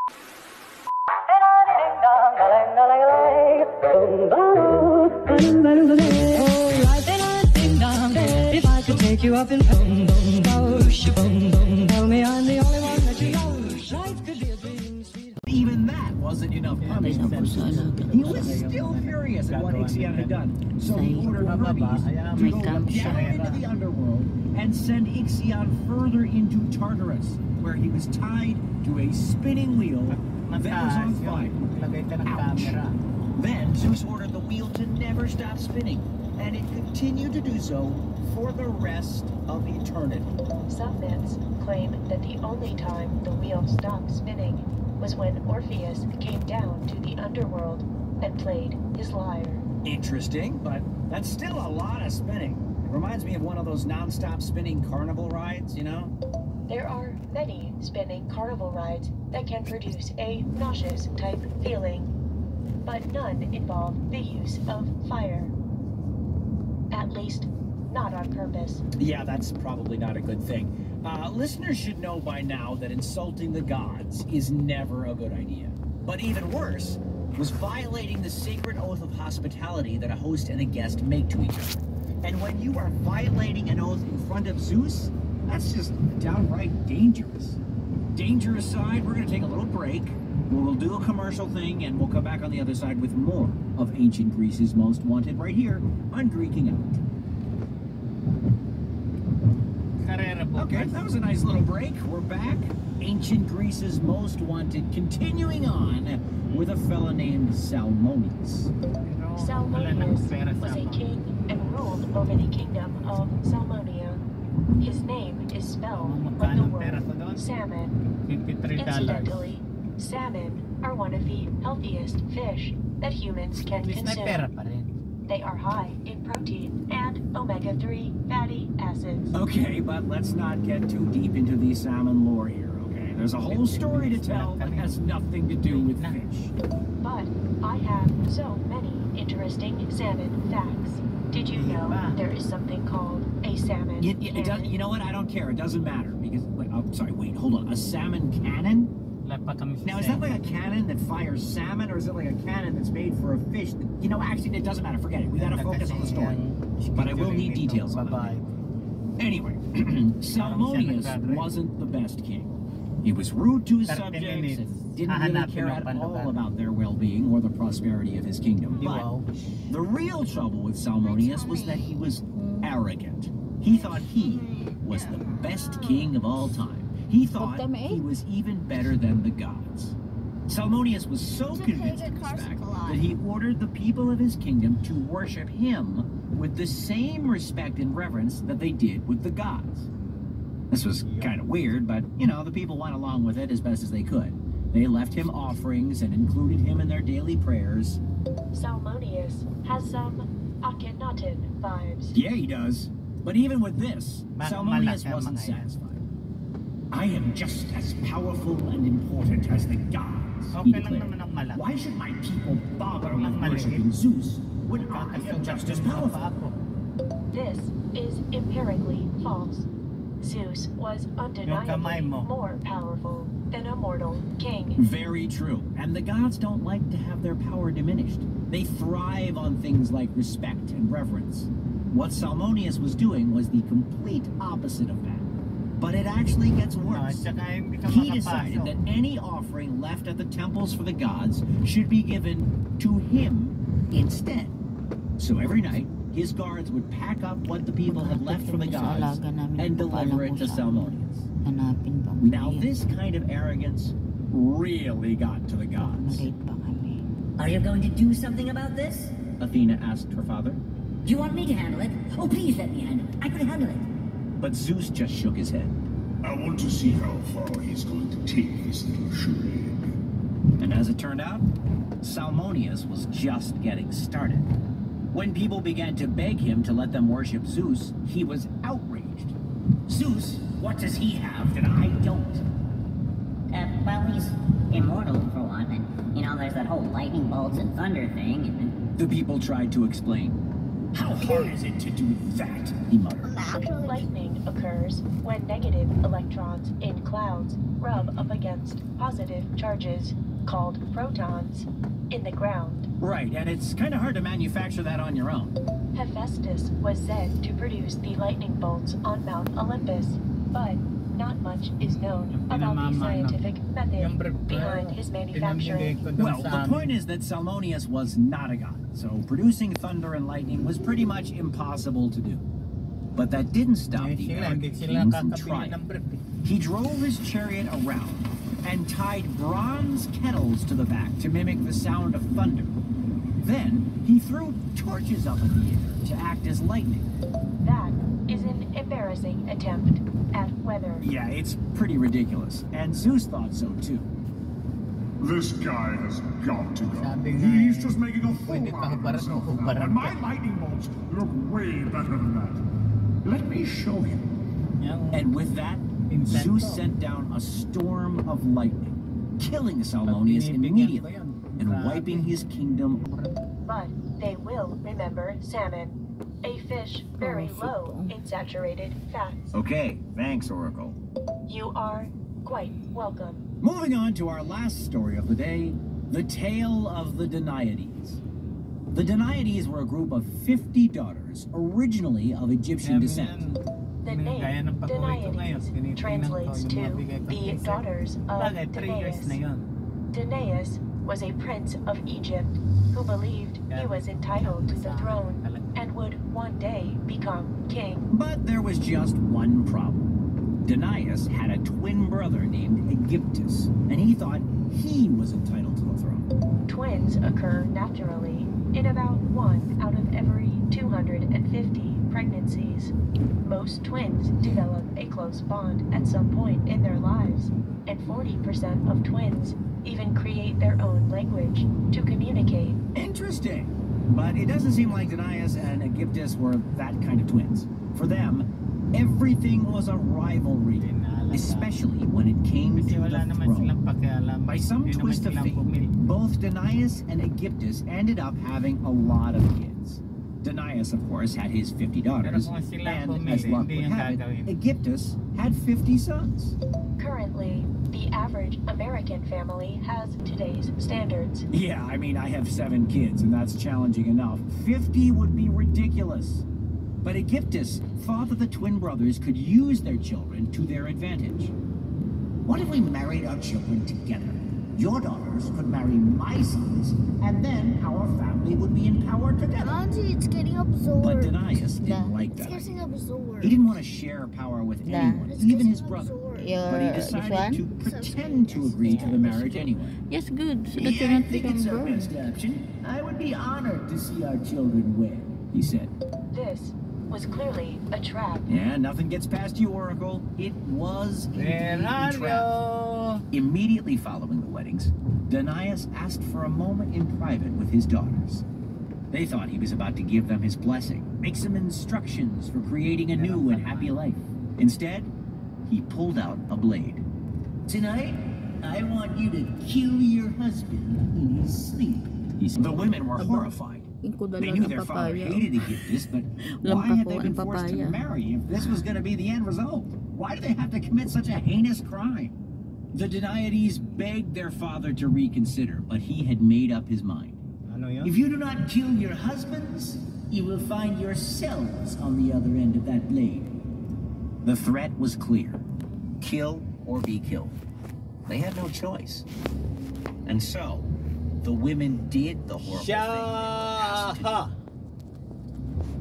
If I could take you up in boom, boom, boom, boom, tell me I'm the only one that you know. Life could be a dream, sweet. Even that wasn't enough punishment. He was still furious at what Ixion had done, so he ordered Hermes to go down into the underworld and send Ixion further into Tartarus, where he was tied to a spinning wheel that was on fire. Ouch. Then Zeus ordered the wheel to never stop spinning, and it continued to do so for the rest of eternity. Some myths claim that the only time the wheel stopped spinning was when Orpheus came down to the underworld and played his lyre. Interesting, but that's still a lot of spinning. It reminds me of one of those non-stop spinning carnival rides, you know? There are many spinning carnival rides that can produce a nauseous type feeling, but none involve the use of fire. At least, not on purpose. Yeah, that's probably not a good thing. Listeners should know by now that insulting the gods is never a good idea. But even worse was violating the sacred oath of hospitality that a host and a guest make to each other. And when you are violating an oath in front of Zeus, that's just downright dangerous. Danger aside, we're going to take a little break. We'll do a commercial thing, and we'll come back on the other side with more of ancient Greece's most wanted right here on Greeking Out. Okay, that was a nice little break. We're back. Ancient Greece's most wanted, continuing on with a fella named Salmoneus. Salmoneus was a king and ruled over the kingdom of Salmonia. His name is spelled from the word salmon. Incidentally, salmon are one of the healthiest fish that humans can consume. They are high in protein and omega-3 fatty acids. Okay, but let's not get too deep into the salmon lore here, okay? There's a whole story to tell that has nothing to do with fish. But I have so many interesting salmon facts. Did you know there is something called a salmon cannon? You know what? I don't care. It doesn't matter because, wait, hold on. A salmon cannon? Now, is that like a cannon that fires salmon, or is it like a cannon that's made for a fish? You know, actually, it doesn't matter. Forget it. We gotta focus on the story. But I will need details on that. Anyway, Salmoneus wasn't the best king. He was rude to his subjects and didn't really care at all about their well-being or the prosperity of his kingdom. But the real trouble with Salmoneus was that he was arrogant. He thought he was the best king of all time. He thought he was even better than the gods. Salmoneus was so convinced of this fact that he ordered the people of his kingdom to worship him with the same respect and reverence that they did with the gods. This was kind of weird, but, you know, the people went along with it as best as they could. They left him offerings and included him in their daily prayers. Salmoneus has some Akhenaten vibes. Yeah, he does. But even with this, Salmoneus wasn't satisfied. I am just as powerful and important as the gods, he declared. Why should my people bother with worshiping Zeus when I am just as powerful? This is empirically false. Zeus was undeniably more powerful than a mortal king. Very true. And the gods don't like to have their power diminished. They thrive on things like respect and reverence. What Salmoneus was doing was the complete opposite of that. But it actually gets worse. He decided that any offering left at the temples for the gods should be given to him instead. So every night, his guards would pack up what the people had left for the gods and deliver it to Salmoneus. Now this kind of arrogance really got to the gods. Are you going to do something about this? Athena asked her father. Do you want me to handle it? Oh, please let me handle it. I could handle it. But Zeus just shook his head. I want to see how far he's going to take this little charade. And as it turned out, Salmoneus was just getting started. When people began to beg him to let them worship Zeus, he was outraged. Zeus, what does he have that I don't? Well, he's immortal, for one, and, you know, there's that whole lightning bolts and thunder thing, and... The people tried to explain. How hard is it to do that? He muttered. Lightning occurs when negative electrons in clouds rub up against positive charges, called protons, in the ground. Right, and it's kind of hard to manufacture that on your own. Hephaestus was said to produce the lightning bolts on Mount Olympus, but not much is known about the scientific method behind his manufacturing. Well, the point is that Salmoneus was not a god, so producing thunder and lightning was pretty much impossible to do. But that didn't stop the arrogant king from trying. He drove his chariot around and tied bronze kettles to the back to mimic the sound of thunder. Then he threw torches up in the air to act as lightning. That is an embarrassing attempt at weather. Yeah, it's pretty ridiculous, and Zeus thought so too. This guy has got to go. He's just making a fool out of himself now, and my lightning bolts look way better than that. Let me show him. And with that, Zeus sent down a storm of lightning, killing Salmoneus immediately and wiping his kingdom. But they will remember salmon, a fish very low in saturated fats. Okay, thanks, Oracle. You are quite welcome. Moving on to our last story of the day, the tale of the Danaides. The Danaides were a group of 50 daughters, originally of Egyptian descent. The name Danaides translates to the daughters of Danaus. Danaus was a prince of Egypt who believed he was entitled to the throne and would one day become king. But there was just one problem. Danaus had a twin brother named Aegyptus, and he thought he was entitled to the throne. Twins occur naturally in about 1 out of every 250 pregnancies. Most twins develop a close bond at some point in their lives, and 40% of twins even create their own language to communicate. Interesting. But it doesn't seem like Danaus and Aegyptus were that kind of twins. For them, everything was a rivalry, especially when it came to the throne. By some twist of fate, both Danaus and Aegyptus ended up having a lot of kids. Danaus, of course, had his 50 daughters, and as luck would have it, Aegyptus had 50 sons. Currently, the average American family has today's standards. Yeah, I mean, I have 7 kids, and that's challenging enough. 50 would be ridiculous. But Aegyptus thought that the twin brothers could use their children to their advantage. What if we married our children together? Your daughters could marry my sons, and then our family would be in power together. Auntie, it's getting absorbed. But Danaus didn't like that. It's getting absorbed. He didn't want to share power with anyone, even his brother. But he decided to pretend to agree to the marriage anyway. Yes, good. So that Yeah, you're I not think it's our become best option. I would be honored to see our children wed, He said. This was clearly a trap. Yeah, nothing gets past you, Oracle. It was indeed a trap. Immediately following the weddings, Danaus asked for a moment in private with his daughters. They thought he was about to give them his blessing, make some instructions for creating a new and happy life. Instead, he pulled out a blade. Tonight, I want you to kill your husband in his sleep. The women were horrified. They knew their father hated Aegyptus, but why had they been forced to marry if this was going to be the end result? Why did they have to commit such a heinous crime? The Danaides begged their father to reconsider, but he had made up his mind. If you do not kill your husbands, you will find yourselves on the other end of that blade. The threat was clear. Kill or be killed. They had no choice. And so, the women did the horrible thing they were asked to do.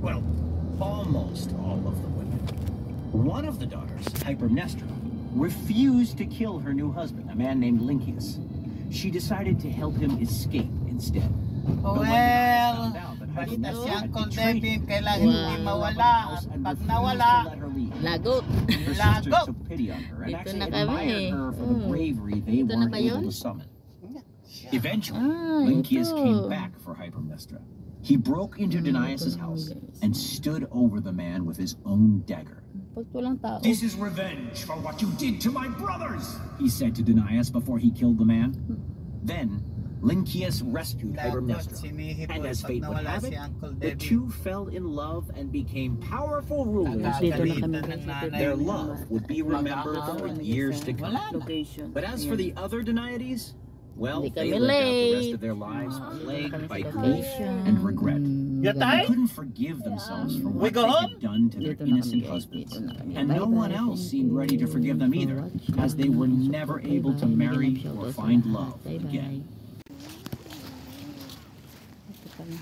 Well, almost all of the women. One of the daughters, Hypermnestra, refused to kill her new husband, a man named Lynceus. She decided to help him escape instead. Well, basta siyang contempt, kailangan hindi mawala. At pag nawala, lagot. Her sisters took pity on her and actually admired her for the bravery they weren't able to summon. Eventually, Lynceus came back for Hypermnestra. He broke into Danaus' house and stood over the man with his own dagger. This is revenge for what you did to my brothers, he said to Danaus before he killed the man. Then, Lynceus rescued Lagot, Hypermnestra, sinihip and ko as pag fate would nawala have si it, Uncle the Debbie. two fell in love and became powerful rulers of Dito the na kingdom. kami guys, sa Their Tibay. love would be remembered for years to come. Location. But as for the other Danaides, well, Hindi they kami lived out the rest late. of their lives Dito na plagued kami by sa grief location. and regret. Ya They tay? couldn't forgive themselves for We what go they home? had done to their Dito na kami innocent guys. husbands. Dito na kami. And no one else seemed ready to forgive them either, as they were never able to marry or find love again. Ito kami.